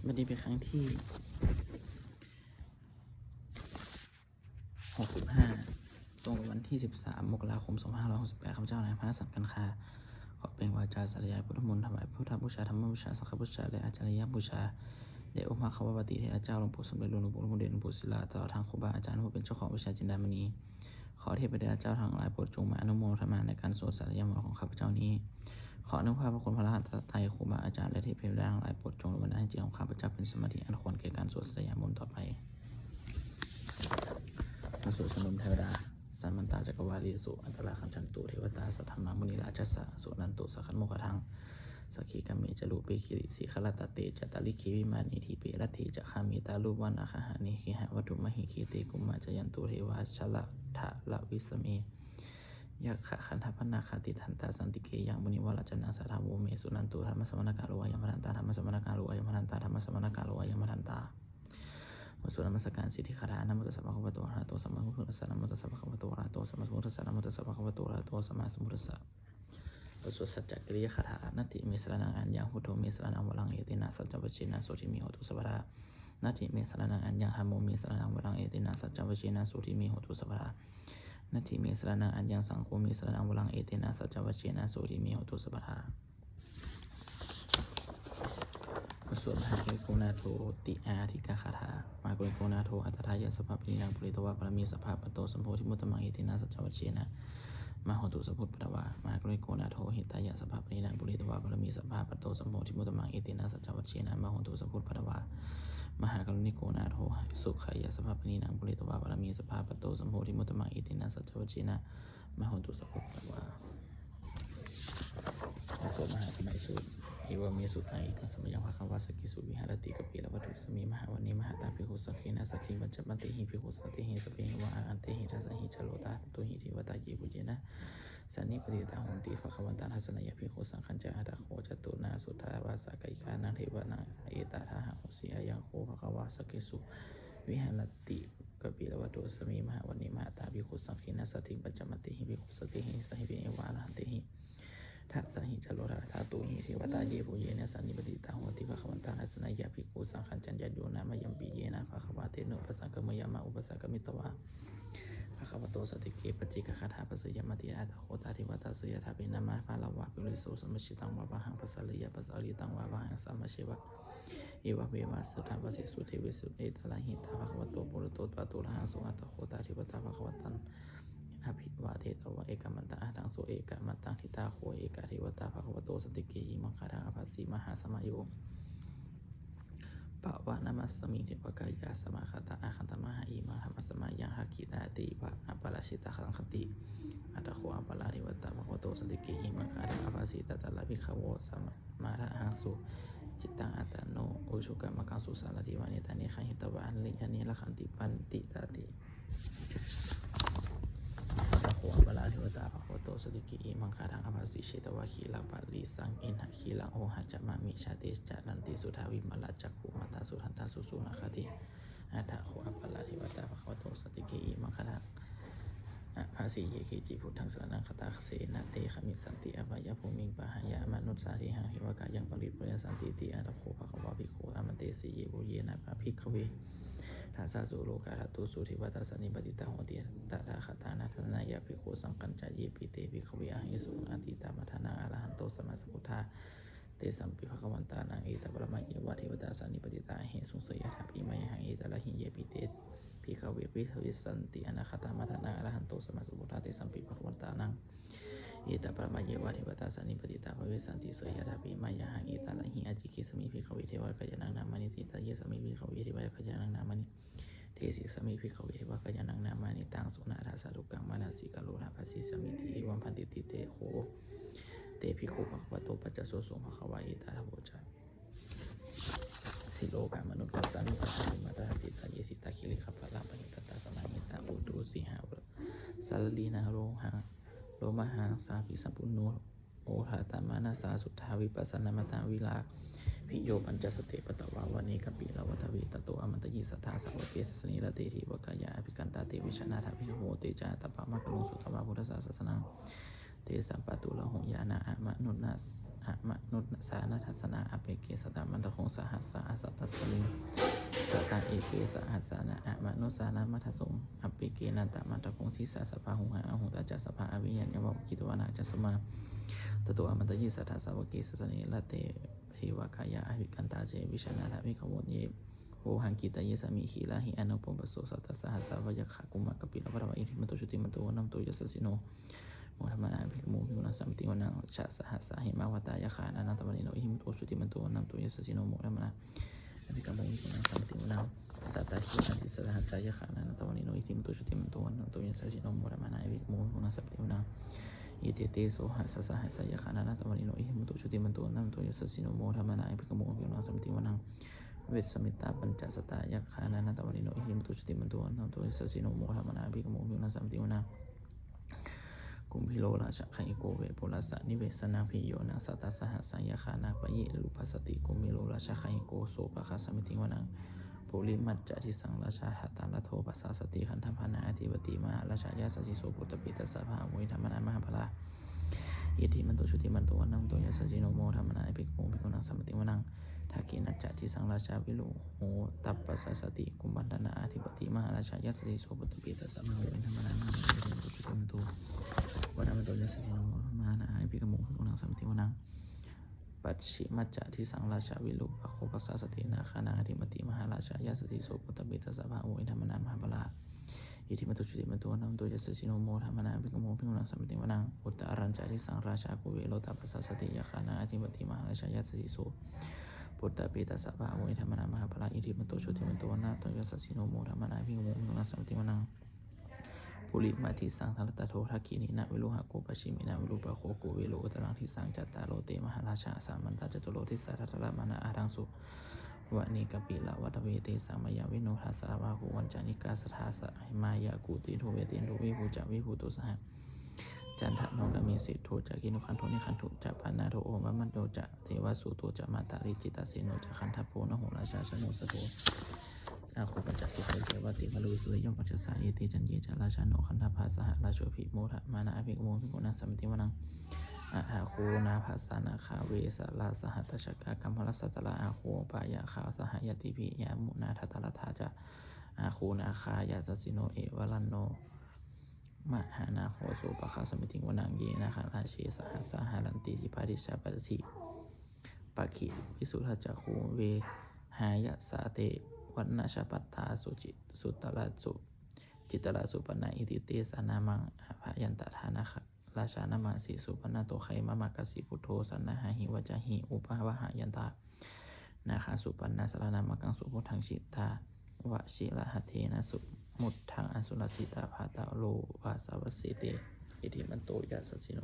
วันนี้เป็นครั้งที่65ตรงกับวันที่13มกราคม2568ข้าพเจ้านายพระสังกันคาขอเป็นวาจาสริยาพุทธมนต์ถวายพุทธบูชาธรรมบูชาสังฆบูชาและอาจารยบูชาเดชองค์พระขวปฏิเทระเจ้าหลวงปู่สมเด็จหลวงปู่หลวงปู่เด่นหลวงปู่ศิลาตลอดทางครูบาอาจารย์ผู้เป็นเจ้าของวิชาจินดามณีขอเทพเจ้าเจ้าทั้งหลายโปรดจงมาอนุโมทนาในการสวดสริยมนต์ของข้าพเจ้านี้ขออนุภาพพระคุณพระรหัสไตรครูบาอาจารย์และเทพเจ้าทั้งหลายโปรดจงดลบันดาลให้จิตของข้าพเจ้าเป็นสมาธิอันควรแก่การสวดสริยมนต์ต่อไปพระสูตรสนมเทวดาสัมมันตาจักรวาลีสุอันตราคัญชันตุเทวตาสัทธรรมามุนีราชสะสุนันตุสักขันโมกทังสักขีกัมเมจลูปิคิริสีขลตเตจตาลิขีวิมานิทีเปรัตถิจะขามีตาลูวันอาคาหานิขิหะวัตถุมหิคีเตกุมมาจยันตุเทวาชละทะละวิสเมยักขะขันธพนาคติทันตาสันติเกยังมุนิวราจนาสาธาโวเมสุนันตุธรรมสมณกาโลยมทันตาธรรมสมณกาโลยมทันตาธรรมสมณกาโลยมทันตาส่วนนมัสการสิทธิคาถานโมตัสสะภะคะวะโตอะระหะโตสัมมาสัมพุทธัสสะนะโมตัสสะภะคะวะโตอะระหะโตสัมมาสัมพุทธัสสะนะโมตัสสะภะคะวะโตอะระหะโตสัมมาสัมพุทธัสสะสวดสัจจกิริยคาถานัตถิเมสรนังอัญญังพุทโธเมสรนังวรังเอตินะสัจจวัชเชนะโสทิมิโหตุสัพพะนัตถิเมสรนังอัญญังธัมโมเมสรนังวรังเอตินะสัจจวัชเชนะโสทิมิโหตุสัพพะนัตถิเมสรนังอัญญังสังโฆเมสรนังวรังเอตินะสัจจวัชเชนะโสทิมิโหตุสัพพะส่วนมหากุณาโทติอาธิกาคาถามหากุณาโทอัตถายะสภาปินังปุริตวะปรมีสภาปโตสัมโพธิมุตตมังเอตินะสัจจวัชเชนะมโหตุสัพพุทธวามหากุณิโกนาโทหิตายะสภาปนินังปุริตวะปรมีสภาปโตสัมโพธิมุตตมังเอตินะสัจจวัชเชนะมโหตุสัพพุทธวามหากุณิโกนาโทสุขายะสภาปนินังปุริตวะปรมีสภาปโตสัมโพธิมุตตมังเอตินะสัจจวัชเชนะมโหตุสัพพุทธวาโสมหาสมัยสูตรเอวเมสุตังอิกังสมัยภควาสกิสุวิหารติกปิลวัตถุสมีมหาวันนี้มหาตาภิกขุสักขีนาสัตถิบัญจบันติหิภิกขุสัตติหิสเปหิวะอันเตหิทัสสหิชโลตาตุหิทิวตาเยปุเจนะสันนิปติตาหงติภคววันตาทัสนัยภิกขุสังขัญจอัตโคจตุนาสุทาวาสกอิกานังเทวนาเอตาทาหะโหสีอายังโคภควาสกิสุวิหารติกปิลวัตถุสมีมหาวันนี้มหาตาภิกขุสักขีนาสัตถิบัญจบันติหิภิกขุสัตติหิสหิเปหิวะอันเตหิทัสสหิจโลตาธาตุหิเทวตาเยปุเยนะสันนิปติตาโหติภคววันตาทัสนัยภิกขุสังขัญจัญญโยนะมยัมปิเยนะภควาเตโนปสังกมยามะอุปสังกมิตวะภควโตสติเกปจิกคาถาปัสสยมติอาตโคตาทิวตาสยถาปินามาภาลาวะปิริโสสมชิตังวะวะหังปัสสลิยปัสสลิตังวะวะหังสัมมเชวะเอวะเววะสุทาวสิสุเทวิสุเอตละหิตาภควโตปุรโตปะตุระหังสุอัตโคตาทิวตาภควตังอภิวาเทตวะเอกมันตังทังโสเอกมันตังทิตาโคเอกเทวตาภควโตสติเกหิมังคาทังอภัสสีมหาสมัยโยปะวะนามัสสมิเทวกายาสมาคตาอาคันตมหาอิมังธรรมสมัยยังหักขิตาติวะอัปปะราชิตาขังคติอัตโคอัปปะราเทวตาภควโตสติเกหิมังคาทังอภัสสีตตะละภิกขโวสัมมาระหังสุจิตตังอัตโนอุชุกะมะกังสุสารติวานิตานิขันหิตวะอันลิอันนิละขันติปันติตาติโคอัปปะราเทวตาภควโตสติเกหิมังคาทังอภัสสีเชตวะขีลาปะลิสังอินหะขีลังโอหะจะมามิชาติจานันติสุทาวิมาลาจักขุมาตาสุทันตาสุสุนาคติอัตถะโคอัปปะราเทวตาภควโตสติเกหิมังคาทังภาษีเยเคจิพุทธังสรณังคตาเสนะเตขมิสันติอภัยภูมิงปะหายามนุสสาริหังหิวกายังปริปุเรสันติติอัตถโคภควาภิกขุอมันเตสีเยบุเยนะภะภิกขเวทัสสะสุโลกาทัตตุสุทิวตัสสนิปติตาโหติตถาคตานัทนายะภิกขุสังกัญจเยปิเตภิกขเวอหิสุอติตามัทนาอรหันโตสัมมาสัมพุทธาเตสัมปิภควันตานังเอตปรมัยเยวะเทวตาสันนิปติตาเหสุสยถาภิมัยหังเอตละหิเยปิเตภิกขเวปิวิสันติอนาคตามัทนาอรหันโตสัมมาสัมพุทธาเตสัมปิภควันตานังเอตปรมัยเยวะเทวตาสันนิปติตาภวิสันติสยถาภิมัยหังเอตละหิอจิกิสมิภิกขเวเทวะกายนังนามานิติตาเยสมิภิกขเวเทวะกายนังนามานิเทสิสมิภิกขเวเทวะกายนังนามานิตังสุนาราสารุกังมานาสิกาโลนาภัสสิสมิติวัมพันติติเตโคเตภิกขุภควโตปัจจโสโสภควาเอตาทโวจาสิโลกามนุษย์กัสสามิปัสสมิมาตาสิตาเยสิตาคิริขัพพะลาปณิตตาสมาหิตาอุตุสิหาวสัลลีนาโลหะโลมหาสาภิสัมปุโนโอทาตามานาสาสุทธาวิปัสสนามตาวิลาพิโยปัญจสเตปตวาวานิกปิลาวัตเวตโตอมันตยิสัทธาสาวเกสสนิละเตถิวกายาอภิกันตาเตวิชนาถาภิโหเตจาตปะมะกะลุงสุตวาพุทธศาสนัง เตสัมปตุละหงยานาอะมะนุนัสอะมะนุสานัทัสนาอเปเกสตามันตะคงสหัสสะอสัตตสลิงสตาเอเกสหัสสานะอะมะนุสานามัทสงอเปเกนันตะมันตะคงทิสะสภาหุหะอหุตาจัสภาอวิยัญญวะกิตวานาจัสมาตตัวอมันตยิสัทธาสาวเกสสเนละเตเทวกายะอภิกันตาเจวิชนาทวิขโมเยโอหังกิตายสามิขีลาหิอนุปมปโสสัตตสหัสสาวยักขะกุมะกปิลวะระวะอิทิมันตุชุติมันตุวนัมตุยสสิโนโมธรรมนาภิกโมภิกุณสัมติวนังชะสหัสสะหิมาวตายะขานานันตวนิโนอิหิมโตชุติมันตุวนัมตุยสสิโนโมธรรมนาภิกโมภิกุณสัมติวนังสัตตะหิอันติสหัสสะยะขานานันตวนิโนอิหิมโตชุติมันตุวนัมตุยสสิโนโมธรรมนาภิกโมภิกุณสัมติวนังอิเตเตโสหัสสะหัสสะยะขานานันตวนิโนอิหิมโตชุติมันตุวนัมตุยสสิโนโมธรรมนาภิกโมภิกุณสัมติวนังเวสสมิตาปัญจสตายักขานานันตวนิโนอิหิมตุชุติมันตุวนัมตุยสสิโนโมธรรมนาภิกโมภิกุณสัมติวนังกุมพิโลราชะไคโกเวปุรัสสะนิเวสนาภิโยนังสัตตสหัสสัญญาคานาปะยิลุปัสสติกุมพิโลราชะไคโกโสปะคาสมิติวนังปุริมัจจะทิสังราชาหัตตาลโทปัสสะสติขันธพานาอธิปติมหาราชายาสสิโสปุตตปิตัสสะภามุยธรรมนามหาภลาอิทิมันตุชุติมันตุวนังตุยสสิโนโมธรรมนาภิกโมภิกุณังสัมปติวนังทักขินัจจะทิสังราชาวิโลโหตัปปัสสะสติกุมบันธนาอธิปติมหาราชายาสสิโสปุตตปิตัสสะภามุยธรรมนามหาภลาอิทิมันตุชุติมันตุวันนั้นมันตัวยัสสิโนมานะไอพิกโมภิกุณังสัมปติวนังปัจฉิมัจจะทิสังราชาวิโลภโคปัสสะสตินาคานาอธิปติมหาราชายาสสิโสปุตตปิตัสสะภามุยธรรมนามหาภลาอิทิมันตุชุติมันตุวันนั้นตัวยัสสิโนโมธรรมนาภิกโมภิกุณังสัมปติวนังอุตตรัญจาทิสังราชากุเวโลตัปปัสสะสติยาคานาอธิปติมหาราชายาสสิโสปุตตปิตัสสะภามุยธรรมนามหาภลาอิทิมันตุชุติมันตุวันนั้นตัวยัสสิโนโมธรรมนาภิกโมภิกุณังสัมปติวนังปุริมาทิสังทัลตโททักขินินาวิโลหะโกปชิมินาวิโลปะโคโกเวโลอุตรังทิสังจัตตาโลเตมหาราชาสามันตาจตุโลทิสัทธะละมานะอารังสุวะนิกปิละวัตเวเตสังมยาวิโนทัสสะวะโหวันจานิกาสทาสะหิมายากูติโทเวตินโทวิภูจาวิภูตุสหจันทะโนกามิสิโทจะกินุคันโทนิคันทุจะปันนาโทโอมะมันโตจะเทวสุโตจะมาตาลิจิตาสิโนจะคันทัพโพนโหราชาชโนสโตอาคุปัจจสิโตเทวติมลุสุริยมปัจจสาเอติจันเยจาราชาโนคันทัพภาสหราชภิโมทะมานะอภิโมภิกุณังสัมปติวนังอาหาโคนาภัสสานาคาเวสลาสหัตชกากัมพลสัตตละอาโคปายาคาสหยติภิยามุนาทัตตละทาจะอาโคนาคายาสสิโนเอวลันโนมหานาโคโสปะคาสมิติวนังเยนะคาราเชสหัสสาหารันติทิปาริชาปัสสิปะขิวิสุทธจักโคเวหายะสาเตวันนาชปัตตาสุจิสุตตระสุจิตตระสุปนาอิติเตสานามังอภยันตถานะราชานามังสีสุปนาโตไขมะมะกสิพุทโธสันนาหาหิวจาหิอุปาวะหายันตานาคาสุปนาสารนามังสุพุทธังชิตาวะชิระหะเทนะสุมุตถังอสุรสิตาภาตาโลวาสาวสิเตอิทิมันโตยัสสิโน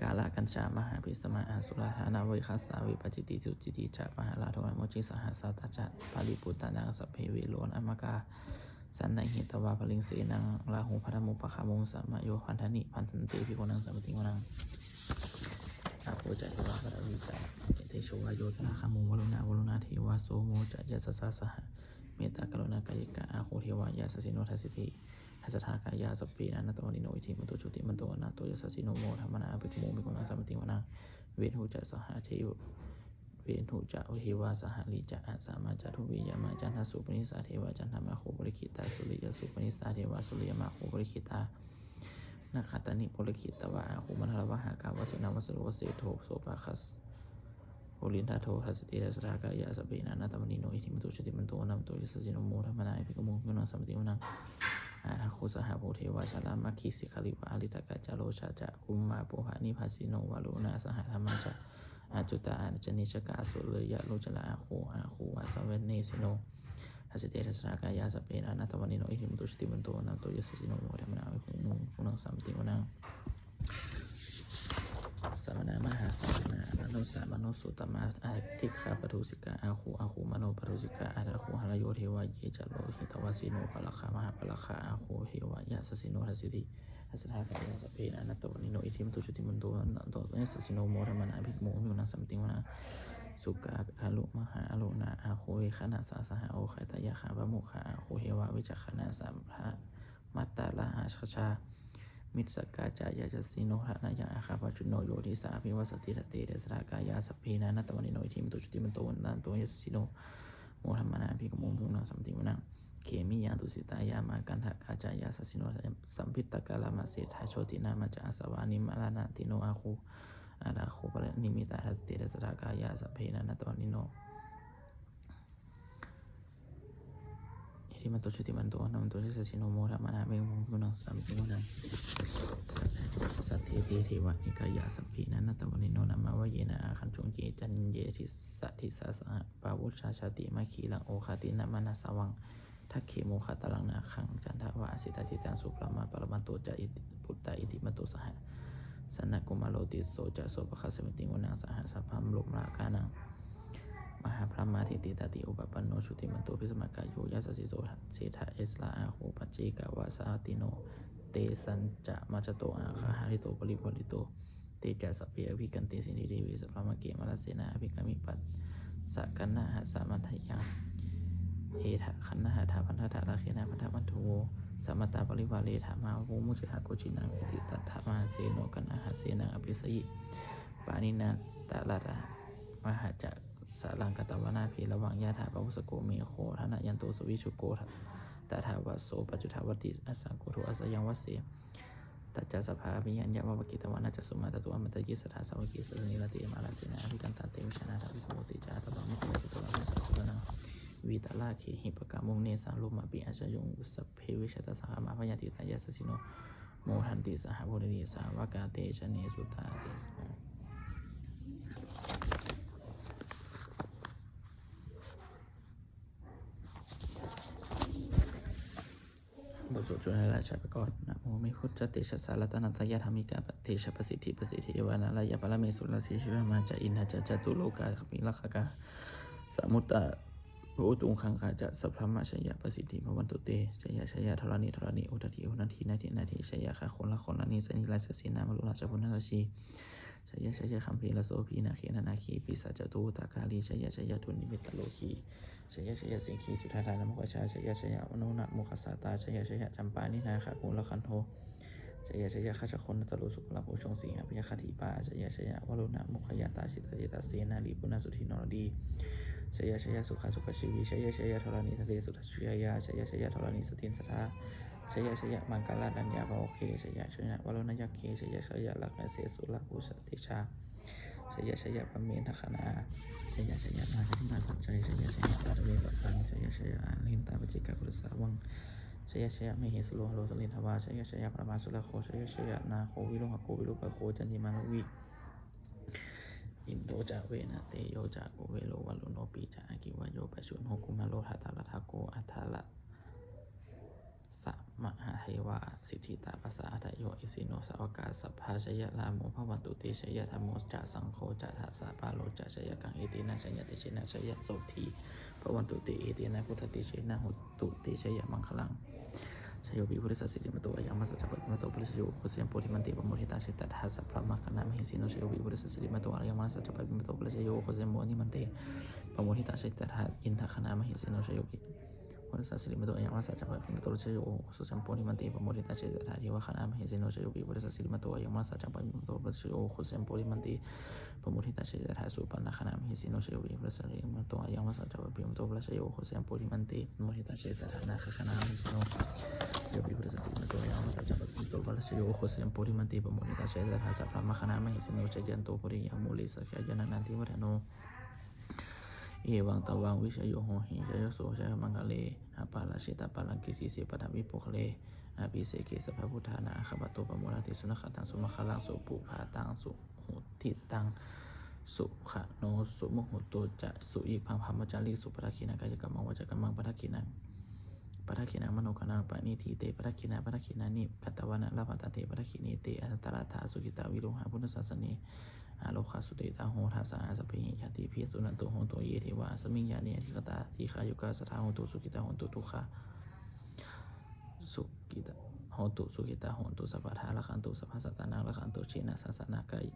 กาลกัญชามหาภิสมาอาสุราธานาเวคัสสาวิปัจจิติจุจิติจะมหาลาโทนโมจิสหัสสะตจะปาริปุตตานังสัพเพเวโลนอมกาสันนัยหิตวาพลิงเสนังลาหุพัทมุปะคามุงสัมมโยพันธนิพันธันติภิกุณังสัมปติวนังอาโคจัตวาปะวิจาเตโชวโยตระคามุงวรุณาวรุณาเทวาโสโมจะยัสสะสหเมตตากรุณากายิกะอาโคเทวายาสสิโนทัสสิติทัสสะกายาสปีนันตวนิโนอิทิมันตุชุติมันโตนะโตยัสสิโนโมธรรมนาภิกโมภิกุณังสัมปติวนังเวทุจะสหเทวเวทุจะเทวาสหลิจะอาสามาจัตุวิยามาจันทสุปนิสาเทวาจันทมาโคบริคิตาสุริยสุปนิสาเทวาสุริยมาโคบริคิตานาคตานิบริคิตวะอาคุมันทรวะหากาวสุนาวสุโรเสโทโสภาคัสโอลินทาโททัสติทัสรากายาสเปนานาตมนิโนอิทิมันตุชุติมันโตนัมโตยัสสิโนโมธรรมนาภิกโมภิกุณังสัมปติวนังอาทาคุสหโพเทวาชาลามัคคิสิคลิวะอริตกะจาโรชาจะกุมมาโปหานิภัสสิโนวาโลนาสหธรรมจะอาจุตาอาจนิชกาสุเลยยะโลจลาอาคูวาสเวเนสิโนทัสติทัสรากายาสเปนานาตมนิโนอิทิมันตุชุติมันโตนัมโตยัสสิโนโมธรรมนาภิกโมภิกุณังสัมปติวนังสมณมหาสมณะมโนสามโนสุตมาอาทิคาปทุสิกาอาคูมโนปทุสิกาอาราคูหรโยเทวะเยจโลหิตวสิโนปะละคามหาปะละคาอาคูเทวะยะสสิโนทัสสิติทัสสะกายาสเปนานาตวนิโนอิทิมตุชุติมันโตนันโตยัสสิโนโมธรรมนาภิกโมภิกุณังสัมปติวนังสุกาอาลุมหาอโลนาอาคูเวขณะสาสหะโอขัตยะขาบะมุขะอาคูเทวะวิจักขณะสัมภะมัตตาละหาชชา มิตรสกกาจายาจสิโนทะนายังอาคาปจุโนโยทิสาภิวัสติทัตเตเดสรากายาสัพพีนานัตวันโนอิทิมตุจุติมันโตวันตามตัวยาสิโนโมธรรมนาภิกมุงพุงนังสัมติวนังเขมิยาตุสิตายามากันทะกาจายาสสิโนสัมพิตตกาลามาเสธาโชตินามาจาสวานิมาลานาติโนอาคูอาดาคูปะนิมิตาทัสเตเดสรากายาสัพเพนานัตวันโนมันตัวชุติมันตัวนั้นตัวที่สสิโนโมธรรมนาเมงมุงพุนังสัมปิวนังสัตเทติเทวะนิกายาสัพพีนันนตวันนิโนนามาวะเยนะอาคันจุงเกจันเยทิสัตถิสาสะปาวุชาชาติมาขีลังโอคาตินามานาสวังทักเขโมคาตลังนาคังจันทวะอสิตาจิตังสุปรามาปรมันโตจะอิปุตตาอิติมันโตสหสนักกุมาโลติโสจะโสปะคาสมิติวนังสหสัพพัมโลมรากานังมหาพระมาทิติตติอุปปันโนชุติมันโตพิสมักกายโยยัสสิโสเสถาเอสลาอาโหปัจจิกาวาสาติโนเตสันจะมัจโตอาคาหาริโตปริภลิโตเตจัสเปียวิกันติสินิเดวิสัพพมะเกมรเสนาอภิกามิปัสสะกันนาหาสามัทยังเอถะขันนาหาถาพันธะลาเคนาพันธะพันโทสัมมตาปริวาเลถามาภูมุจหะโกจินังอิติตัทธะมหาเสโนกันอาหาเสนังอภิสยิปานินาตะลาระมหาจักสารังกตวนาภีระวังยาถาปวุสโกเมโคธนะยันโตสวิชุโกตถาวโสปัจจุทาวติอสังโฆทุอสยังวเสตัจจสภาวิญญาณยวกิตวานาจสุมาตตุอมตยิสถาสาวกิสนิรติมาลาเสนาอภิกันตาเตวิชนาทาภิโกติจาตบังมิตุตุลาสัสสนังวิตาลาเคหิปกามุงเนสังโลมาปิอาชยุงสัพเพวิชตสหมาพยาติตายาสสิโนโมทันติสหโพธิสาวกาเตชเนสุตาเตบทสวดชวนให้ราชาไปก่อนนะโมมิพุทธเตชะสารตนันตยธรรมิกาปเตชะประสิทธิประสิทธิวานาลายะปรเมสุรสิชิวมาจาอินทจจตุโลกาขมิลักขกาสมุตตะโภตุงคังคาจะสัพพมะชยะประสิทธิภวันตุเตชยะชยะธรณีธรณีอุตติอุนันทีนาทีนาทีชยะคะคนละคนละนีสนิลาสสินามลุราชพุทธราชีชยะคัมภีรโสพีนาคีนานาคีปิสัจตุตากาลีชยะทุนนิมิตโลคีชยะสิงคีสุธาทานมกชาชยะมโนนะมุขสาตาชยะจำปานินาคะกุลคันโทชยะขจคนตโลสุกลาภูชงสิงห์อภิยคติปาชยะวรุณะมุขยาตาชิตาจิตาเสนาลีปุณสุธินรดีชยะสุขชีวิชยะธรณีทะเลสุทชุยาชยะธรณีสตินสทาชยะมังกรดัญญาภวเคชยะวรุณยักเคชยะลักษณเสสุลภูสติชาชยะปเมนทคณาชยะนาทินาสัจใจชยะปารเวสัพพังชยะอานินตาปจิกาปุรสาวังชยะมเหสโลโลสลินทวาชยะปรมาสุลโคชยะนาโควิโลหโควิโลปโคจันติมาลวิอินโดจาเวนะเตโยจาโกเวโลวัลโนปีจากิวโยปชุนโหกุมาโลทัตตาลทาโกอัทาละสัมมหาเทวาสิทธิตาภาษาอัตโยอิสิโนสาวกาสัพพาชยะลาโมภวันตุเตชยะธรรมโมจะสังโฆจะทัสสะปาโลจะชยะกังเอตินะชยะติเชนะชยะโสทีภวันตุเตเอตินะพุทธติเชนะหุตุเตชยะมังคลังชโยบิพุทธสัสสิมโตอายังมัสสะจัปปะมโตปุริสโยโคเสียมโพธิมันติปโมทิตาเชตทัสสะพระมคณะมหิสิโนชโยบิพุทธสัสสิมโตอายังมัสสะจัปปะมโตปุริสโยโคเสียมโพธิมันติปโมทิตาเชตทัสอินทคณะมหิสิโนชโยบิพุทธสัสสิมโตอายังมัสสะจัปปะมโตปุริสโยโคเสียมโพธิมันติปโมทิตาเชตทัสอิวะคณะมหิสิโนชโยบิพุทธสัสสิมโตอายังมัสสะจัปปะมโตปุริสโยโคเสียมโพธิมันติปโมทิตาเชตทัสสุปันนคณะมหิสิโนชโยบิพุทธสัสสิมโตอายังมัสสะจัปปะมโตปุริสโยโคเสียมโพธิมันติปโมทิตาเชตทัสนาคณะมหิสิโนโยบิพุทธสัสสิมโตอายังมัสสะจัปปะมโตปุริสโยโคเสียมโพธิมันติปโมทิตาเชตทัสพระมคณะมหิสิโนชยันโตปุริยมุลิสัจจยนันติวัฒโนเอวังตวังวิชโยโหหิชโยโสชยมังคะเลอาปาลาชิตาปาลังกิสีเสปะวิปุคะเลอาภิเสเกสภพุทธานาขบัตโตปโมลาติสุนขตังสุมคลังสุปุภาตังสุหุติตังสุขโนสุมุหุโตจะสุอิพังพัมมจาริสุปทักขินากายกรรมังวจกรรมังปทักขินังมโนกนังปณิทีเตปทักขินานิกัตตวนะลาภัตเตปทักขินีเตอัตตราธาสุขิตาวิโรหะพุทธศาสเนอาโลคาสุเดตาโหทัสสะสัพเพหิยติพิสุนันโตโหโตเยเทวะสมิงญาเนทิกตาทีขายุกาสทาโหตุสุขิตาโหตุทุกขาสุขิตาโหตุสุขิตาโหตุสัพพทาละขันตุสัพพสัตตานังละขันตุชินะสัสนากาย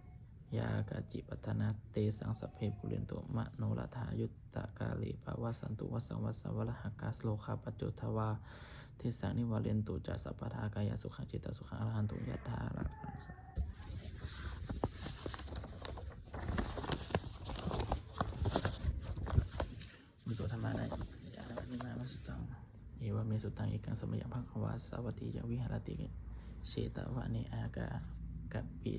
ยากาจิปัตนาเตสังสัพเพปุเรนโตมะโนลธายุตตะกาเลปะวะสันตุวะสังวะสวะละหกาสโลคาปัจจุทวา เทสังนิวาเรนตุจัสสัพพทากายสุขังจิตตสุขังอรหันตุยัตถาละมิโสธรรมานะยานิมามัสตังเอวะเมสุตังเอกังสมัยภควาสาวัตติยวิหารติเชตวะเนอากากะปิ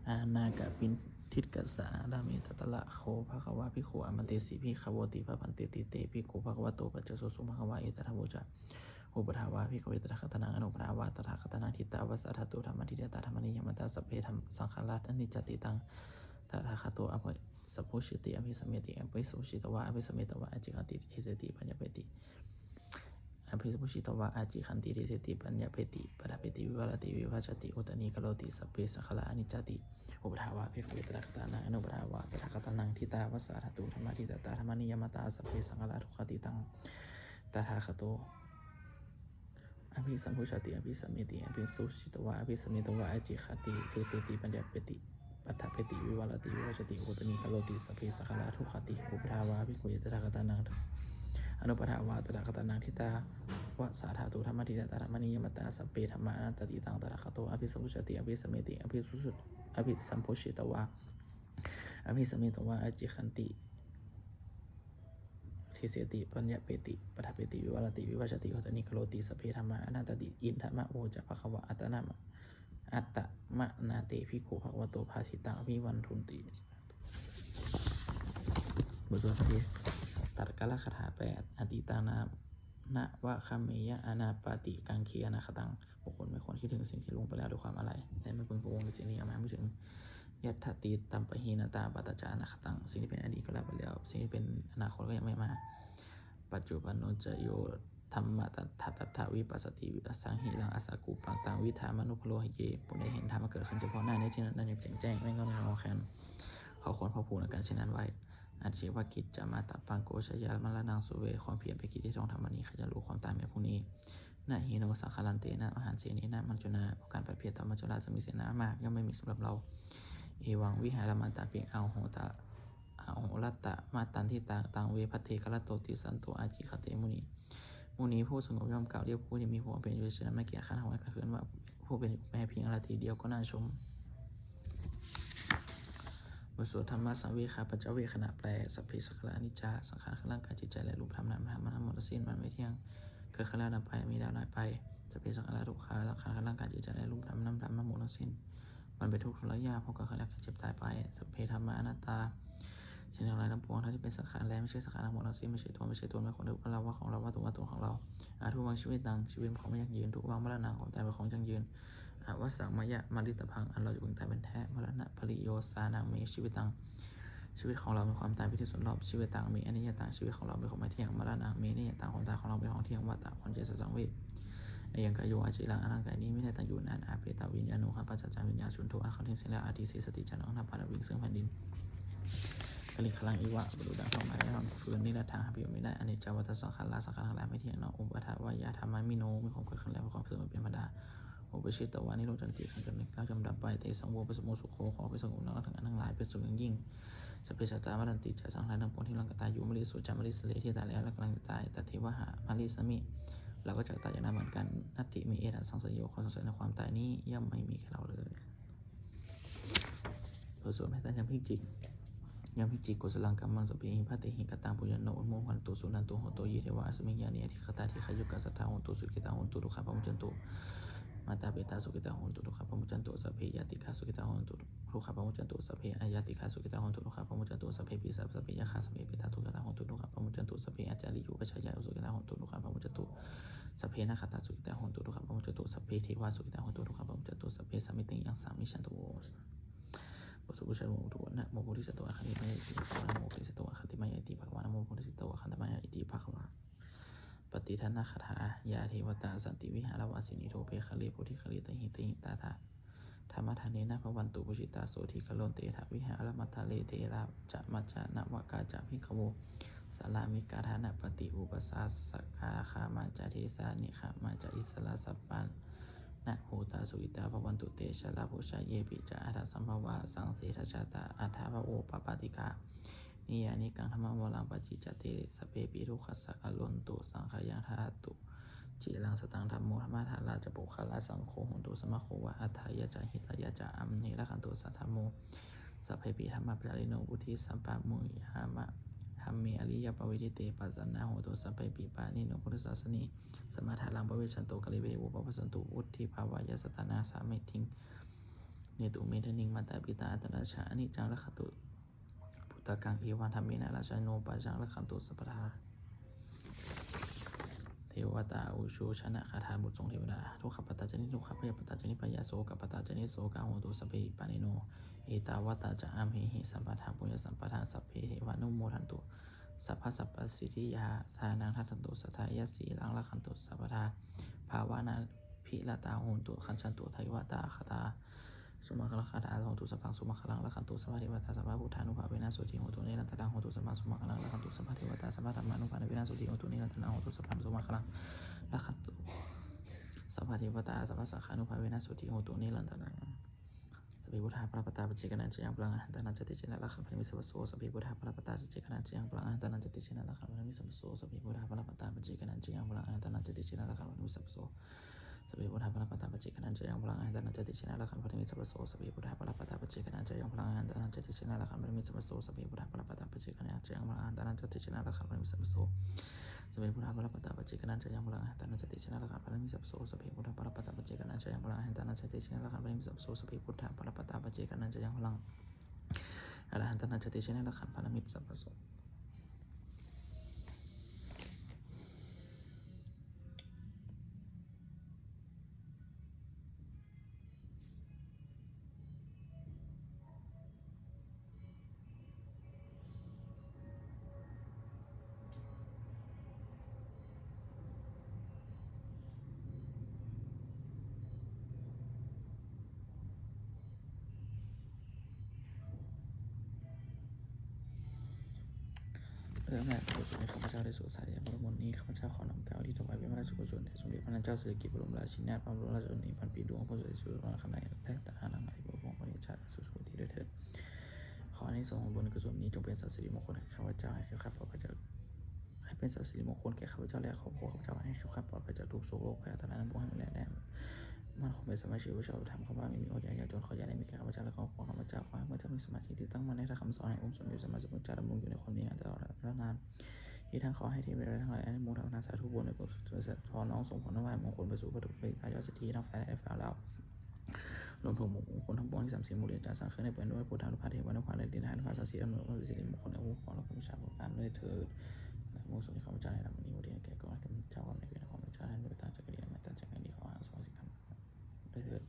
อานากะปินทิฏกัสสะรามิตตะละโคภควาภิกขุอมันเตสิภิกขโวติภพันเตติเตภิกขุภควโตปัจจโสสุภควาเอตถะโวจะอุปถาวาภิกขเวตถะคตนังอนุปถาวาตถาคตนังทิตาวสัทธตุธรรมทิฏฐตาธรรมนิยมตาสัพเพธรรมสังขารานิจจติตังตถาคโตอภิสัพพุชิติอภิสัมเมติอภิสุชิตวะอภิสัมเมตวะอจิคันติเทเสติปัญญาเปติอภิสัพพุชิตวะอจิคันติเทเสติปัญญาเปติปะเปติวิวรติวิวัชติอุตนีกโลติสัพเพสังขารานิจจติอุปถาวาภิกขเวตถะคตนังอนุปถาวาตถาคตนังทิตาวสัทธตุธรรมทิฏฐตาธรรมนิยมตาสัพเพสังขาราทุกขติตังตถาคโตอภิสัมพุชติอภิสัมเมติอภิสุชิตวะอภิสัมเมตวะอจิคันติเทเสติปัญญาเปติปัฏฐเปติวิวรติวิวัชติโหตนิกโลติสัพเพสังขาราทุกขติอุปทาวาภิกขุตถาคตนังอนุปทาวาตถาคตนังทิตาวะสาธาตุธรรมทิฏฐตาธรรมนิยมตาสัพเพธรรมานัตติตังตถาคโตอภิสัมพุชติอภิสัมเมติอภิสัมพุชิตวะอภิสัมเมตวะอจิคันติเทเสติปัญญาเปติปัฏฐเปติวิวรติวิวัชติโหตนิกโลติสัพเพธรรมานัตติอินทมะโวจะภควะอัตตนะอัตตมะนาเตภิกขุภควโตภาสิตังอภิวันทุนติบทสวดพระตัดกาลคาถา8อติตานามะวะคัมเมยะอนาปาติกังคีอนาคตังบุคคลไม่ควรคิดถึงสิ่งที่ล่วงไปแล้วด้วยความอะไรและไม่พึงพะวงในสิ่งนี้เอามาไม่ถึงยัตถติตัมปหีนาตาปัตตจานาคตังสิ่งที่เป็นอดีตก็แล้วไปแล้วสิ่งที่เป็นอนาคตก็ยังไม่มาปัจจุบันโนจโยธรรมะตัตถาวิปัสสติวิปัสสังหิรังอาสากุปังตังวิธามนุพโลหิเยปุได้เห็นธรรมเกิดขึ้นเฉพาะหน้าในที่นั้นอย่างแจ้งไม่ก็ในรอแคนเขาควรพอผูในการเช่นนั้นไว้อาชีวกิจจะมาตัปังโกชยาลมละนางสุเวความเพียรไปกิจที่ต้องทำวันนี้ใครจะรู้ความตายแม้พรุ่งนี้นาหิโนสังคารันเตนะอาหารเสนีนะมัจจุนาการไปเพียรต่อมัจจุราสมิเสนามากย่อมไม่มีสำหรับเราเอวังวิหารมาตาเพียงเอาโหตาเอาโหรัตตะมาตันที่ตังเวพัตเทคละโตติสันโตอาจิคเตมุนีมุนีผู้สงบย่อมกล่าวเรียกผู้ที่มีหัวเป็นอยู่ฉะนั้นไม่เกี่ยข้าหัวกระเคือนว่าผู้เป็นแม้เพียงนาทีเดียวก็น่าชมบทสวดธรรมะสังเวคาปัจจเวขณะแปลสัพเพสังขารอนิจจาสังขารคือร่างกายจิตใจและรูปธรรมนามธรรมทั้งหมดสิ้นมันไม่เที่ยงเกิดขึ้นแล้วดับไปมีแล้วดับไปสัพเพสังขารทุกขาสังขารคือร่างกายจิตใจและรูปธรรมนามธรรมทั้งหมดสิ้นมันเป็นทุกข์ทรยาเพราะเกิดขึ้นแล้วเจ็บตายไปสัพเพธรรมะอนัตตาสิ่งทั้งหลายทั้งปวงทั้งที่เป็นสังขารและไม่ใช่สังขารทั้งหมดทั้งสิ้นไม่ใช่ตัวไม่ของเราว่าเราว่าของเราว่าตัวของเราทุกวังชีวิตดังชีวิตของไม่ยั่งยืนทุกวังมรณะของตายเป็นของยั่งยืนวสังมายะมาริตพังอันเราอยู่เป็นตายเป็นแท้มรณะภริโยสานังมีชีวิตตังชีวิตของเราเป็นความตายพิธีส่วนรอบชีวิตต่างมีอนิจจต่างชีวิตของเราเป็นของไม่เที่ยงมรณะมีนิจจต่างความตายของเราเป็นของเที่ยงวัฏฏะคนเจตสังเวชอย่างกายโยอาจิรังร่างกายนี้ไม่ได้ตั้งอยู่นานอาเปตาวิญญาณุขันปัจจาวิญญาชุนโทอาคันทิ้งเสียแล้วอาทิเสสติจันทร์นับพาราวิ่งซึ่งแผ่นดินกลิขลังอีวะบรุดังเข้ามาแล้วฟื้นนิรัตถาหาประโยชน์ไม่ได้อนิจจวัฏสังขารสังขารทั้งหลายไม่เที่ยงเนาะอุปทาวายาธรรมมิโนมีความเกิดขึ้นแล้วความเสื่อมเป็นธรรมดาอุปชิตตวานิโรจันติขันธ์เป็นก้าวจำดับไปเตสังโวปสมุสุโขขอไปสงบแล้วถึงอันทั้งหลายเป็นสุขยิ่งสัพเพสัจจามารันติจะสังขารทั้งปวงที่ร่างกายตายอยู่มริสุจามริสเลที่ตายแล้วและกำลังจะตายตัดเทวหะมาริสมิเราก็จะตายอย่างนั้นเหมือนกันนัตติมีเอตัสังสยโยความสงสัยในความตายนี้ย่อมไม่มีแก่เราเลยบทสวดแม้แต่ยังพิจิกยามพิจิกกุศลังกัมมังสเปหิพระเตหิกตังปุญญโนอุโมหันตุสุนันตุโหโตยิเทวะอสมิญญาณิอธิคตาทิขยุกัสสัทธาโหตุสุกิตาโหตุทุกขะปะมุจจันตุมาตาเปตาสุกิตาโหตุทุกขะปะมุจจันตุสัพเพยติกาสุกิตาโหตุทุกขะปะมุจจันตุสัพเพอายติกาสุกิตาโหตุทุกขะปะมุจจันตุสัพเพปิสัพเพยะคาสัพเพเปตาทุกขะโหตุทุกขะปะมุจจันตุสัพเพอาจาริยุปชัยยะสุกิตาโหตุทุกขะปะมุจจันตุสัพเพนะคตาสุกิตาโหตุทุกขะปะมุจจันตุสัพเพเทวาสุกิตาโหตุทุกขะปะมุจจันตุสัพเพสัมมิติยังสามิชันตุสุภาชัยโมตุนะโมโพธิสัตว์อาคันติมายติภควานะโมโพธิสัตว์อาคันติมายติภควานะโมโพธิสัตว์อาคันติมายติภควาปฏิทันนาคถายาเทวตาสันติวิหารวาสินิโทเปคะเลโพธิคะเลตหิติตาทาธรรมทานเนนะภวันตุปุจิตาโสธิคโลนเตถาวิหารมัทะเลเตระจะมัจจานวกาจะพิขโวสารามิกาธานะปฏิอุปสาสกาคามาจาเทสานิขามาจาอิสระสัปปันนะโหตาสุอิตาภวันตุเตชะลาภุชาเยปิจาอัฏฐสัมภวะสังเสทชาตาอัฏฐภโอปปาติกานิยานิกังธรรมวรังปจิจเตสเปปิทุขัสสะอลนตุสังขยังทาตุ จีรังสตังธรรมโมธรรมะธาราจะปุคลาสังโฆโหตุสมะโควะอัฏฐายะจาหิตายะจาอัมหิละขันตุสัทธโมสัพเพปิธรรมะปะริโนอุทิสัมปะมุยหามะธรรมีอริยปวิทิเตปัสสนาโหตุสัพเพปิปานิโนพุทธศาสนีสมาทารังปเวชันโตกะลิเวอุปปัสสันตุอุทธิภาวายะสตนาสามิทิงเนตุเมธนิงมาตาปิตาอัตราชาอนิจังละขันตุพุทธกังเอวันธรรมินาราชโนปัจจังละขันตุสัพพทาเทวตาอุชูชนะคาถาบุตรทรงเทวดาทุกขปัตตาจนิทุกขพยปัตตาจนิปยาโสกัปปัตตาจนิโสกาโหตุสัพเพปานิโนเอตาวตาจะอัมหิสัมปทาปุญญสัมปทาสัพเพเทวานุโมทันตุสัพพสัพพสิทธิยาทานังทัตตันตุสัทธายะสีลังละขันตุสัพพทาภาวานาพิลาตาโหตุขันชันตุไทวตาคตาสุมาคลคาถาโหตุสัพพังสุมาคลังละขันตุสัพพเทวตาสัพพพุทธานุภาเวนะสุติโหตุเนรันตตังโหตุสัพพังสุมาคลังละขันตุสัพพเทวตาสัพพธรรมานุภาเวนะสุติโหตุเนรันตตังโหตุสัพพังสุมาคลังละขันตุสัพพเทวตาสัพพสังฆานุภาเวนะสุติโหตุเนรันตตังสัพพิพุทธาปรปตาปเจกนันจยังพลังตานันจติเจนะละขันพระมิสัพพโสสัพพิพุทธาปรปตาเจกนันจยังพลังตานันจติเจนะละขันพระมิสัพพโสสัพพิพุทธาปรปตาปเจกนันจยังพลังตานันจติเจนะละขันพระมิสัพพโสสัพพิพุทธาปรปตาปเจกนันจยังพลังตานันจติเจนะละขันพระมิสัพพโสสัพพิพุทธาปรปตาปเจกนันจยังพลังตานันจติเจนะละขันพระมิสัพพโสสัพพิพุทธาปรปตาปเจกนันจยังพลังตานันจติเจนะละขันพระมิสัพพโสสัพพิพุทธาปรปตาปเจกนันจยังพลังตานันจติเจนะละขันพระมิสัพพโสสัพพิพุทธาปรปตาปเจกนันจยังพลังตานันจติเจนะละขันพระมิสัพพโสสัพพิพุทธาปรปตาปเจกนันจยังพลังอรหันตนาจติเชนะละขันพามิตรสัพพโสเรื่องแรกกุศลในข้าพเจ้าได้สวดสายอย่างพระมนนี้ข้าพเจ้าขอนำกล่าวที่ถวายเป็นพระราชกุศลแด่สมเด็จพระนางเจ้าสิริกิติ์บรมราชินีนาถพระบรมราชชนนีพันปีดวงพระสุริสุวรรณคณาและทหารนางที่ปกป้องประเทศชาติสุขที่ด้วยเถิดขอให้ทรงบุญกุศลนี้จงเป็นสัตย์สิริมงคลแก่ข้าพเจ้าให้ข้าพเจ้าให้เป็นสัตย์สิริมงคลแก่ข้าพเจ้าและครอบครัวข้าพเจ้าให้ข้าพเจ้าปลอดภัยจากทุกโศกโรคภัยอันตรายนั้นพวกให้มันแน่มันคงเป็นสมาชิกผู้ชอบธรรมข้าพเจ้าไม่มีอดอยากอยากจนขออย่าได้มีแก่ข้าพเจ้าและครอบครัวข้าพเจ้าขอให้ข้าพเจ้ามีสมาธิที่ตั้งมั่นในคำสอนแห่งองค์สมเด็จพระสัมมาสัมพุทธเจ้าดำรงอยู่ในความดีงามตลอดกาลนานที่ทั้งขอให้เทวดาทั้งหลายอนุโมทนาสาธุบุญในกุศลพรน้องส่งผลน้ำหวานมงคลไปสู่พระถูกไปตายอดสิทธิทั้งฝ่ายและฝ่ายเรารวมถึงมงคลทั้งปวงที่30 หมู่เหรียญจากสังฆให้เป็นด้วยพุทธานุภาพเทวานุภาพและดินหานุภาพศักดิ์สิทธิ์อำนวยความสิริมงคลในองค์ของเราผู้ชาประการด้วยเถิดและมุ่งสู่ข้าพเจ้าในลำนี้วันที่แก่ก่อนข้าพเจ้าในเวรของพระเจ้าท่านโดยตามจักรีและแม้ตามจักรีขอหาสวรรค์สิกขันด้วยเถิด